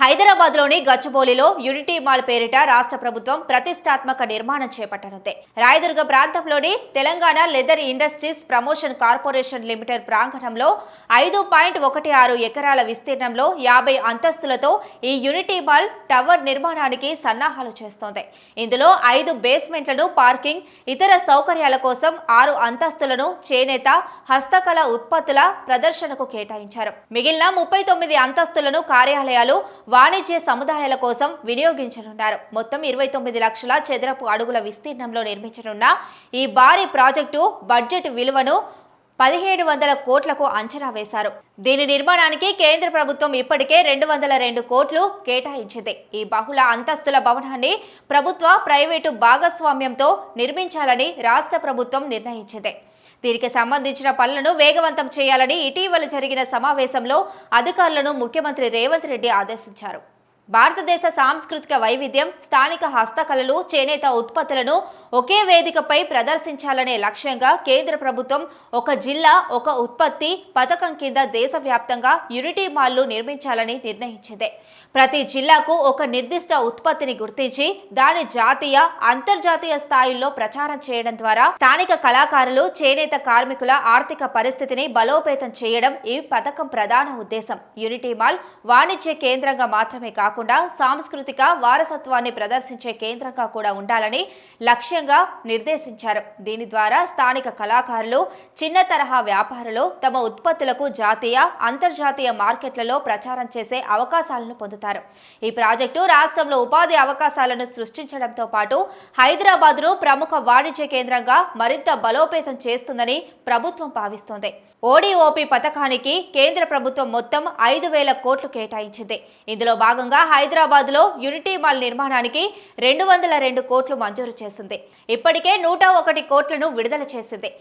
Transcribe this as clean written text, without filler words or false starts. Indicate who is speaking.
Speaker 1: హైదరాబాద్లోని గచ్చిబౌలిలో unity mall పేరిట రాష్ట్ర ప్రభుత్వం ప్రతిష్టాత్మక నిర్మాణం చేపట్టనుంది. రాయదుర్గ ప్రాంతంలోని Telangana leather industries promotion corporation limited ప్రాంగణంలో 5.16 ఎకరాల విస్తీర్ణంలో 50 అంతస్తులతో ఈ యూనిటీ మాల్ టవర్ నిర్మాణానికి సన్నాహాలు చేస్తోంది. ఇందులో 5 బేస్మెంట్లను పార్కింగ్, ఇతర సౌకర్యాల కోసం 6 అంతస్తులను చేనేత, హస్తకళ ఉత్పత్తుల ప్రదర్శనకు కేటాయించారు. మిగిలిన 39 అంతస్తులను కార్యాలయాలు, వాణిజ్య సముదాయాల కోసం వినియోగించనున్నారు. మొత్తం 29 లక్షల చదరపు అడుగుల విస్తీర్ణంలో నిర్మించనున్న ఈ భారీ ప్రాజెక్టు బడ్జెట్ విలువను 1700 కోట్లకు అంచనా వేశారు. దీని నిర్మాణానికి కేంద్ర ప్రభుత్వం ఇప్పటికే 202 కోట్లు కేటాయించింది. ఈ బహుళ అంతస్తుల భవనాన్ని ప్రభుత్వ, ప్రైవేటు భాగస్వామ్యంతో నిర్మించాలని రాష్ట్ర ప్రభుత్వం నిర్ణయించింది. దీనికి సంబంధించిన పనులను వేగవంతం చేయాలని ఇటీవల జరిగిన సమావేశంలో అధికారులను ముఖ్యమంత్రి రేవంత్ రెడ్డి ఆదేశించారు. భారతదేశ సాంస్కృతిక వైవిధ్యం, స్థానిక హస్తకళలు, చేనేత ఉత్పత్తులను ఒకే వేదికపై ప్రదర్శించాలనే లక్ష్యంగా కేంద్ర ప్రభుత్వం ఒక జిల్లా, ఒక ఉత్పత్తి పథకం కింద దేశవ్యాప్తంగా యూనిటీ మాల్లు నిర్మించాలని నిర్ణయించింది. ప్రతి జిల్లాకు ఒక నిర్దిష్ట ఉత్పత్తిని గుర్తించి దాని జాతీయ, అంతర్జాతీయ స్థాయిల్లో ప్రచారం చేయడం ద్వారా స్థానిక కళాకారులు, చేనేత కార్మికుల ఆర్థిక పరిస్థితిని బలోపేతం చేయడం ఈ పథకం ప్రధాన ఉద్దేశం. యూనిటీ మాల్ వాణిజ్య కేంద్రంగా మాత్రమే కాకుండా సాంస్కృతిక వారసత్వాన్ని ప్రదర్శించే కేంద్రంగా కూడా ఉండాలని లక్ష్యంగా నిర్దేశించారు. దీని ద్వారా స్థానిక కళాకారులు, చిన్న తరహా వ్యాపారులు తమ ఉత్పత్తులకు జాతీయ, అంతర్జాతీయ మార్కెట్లలో ప్రచారం చేసే అవకాశాలను పొందుతారు. ఈ ప్రాజెక్టు రాష్ట్రంలో ఉపాధి అవకాశాలను సృష్టించడంతో పాటు హైదరాబాద్ను ప్రముఖ వాణిజ్య కేంద్రంగా మరింత బలోపేతం చేస్తుందని ప్రభుత్వం భావిస్తోంది. ఓడిఓపి పథకానికి కేంద్ర ప్రభుత్వం మొత్తం 5,000 కోట్లు కేటాయించింది. ఇందులో భాగంగా హైదరాబాద్లో యూనిటీ మాల్ నిర్మాణానికి 202 కోట్లు మంజూరు చేసింది. ఇప్పటికే 101 కోట్లను విడుదల చేసింది.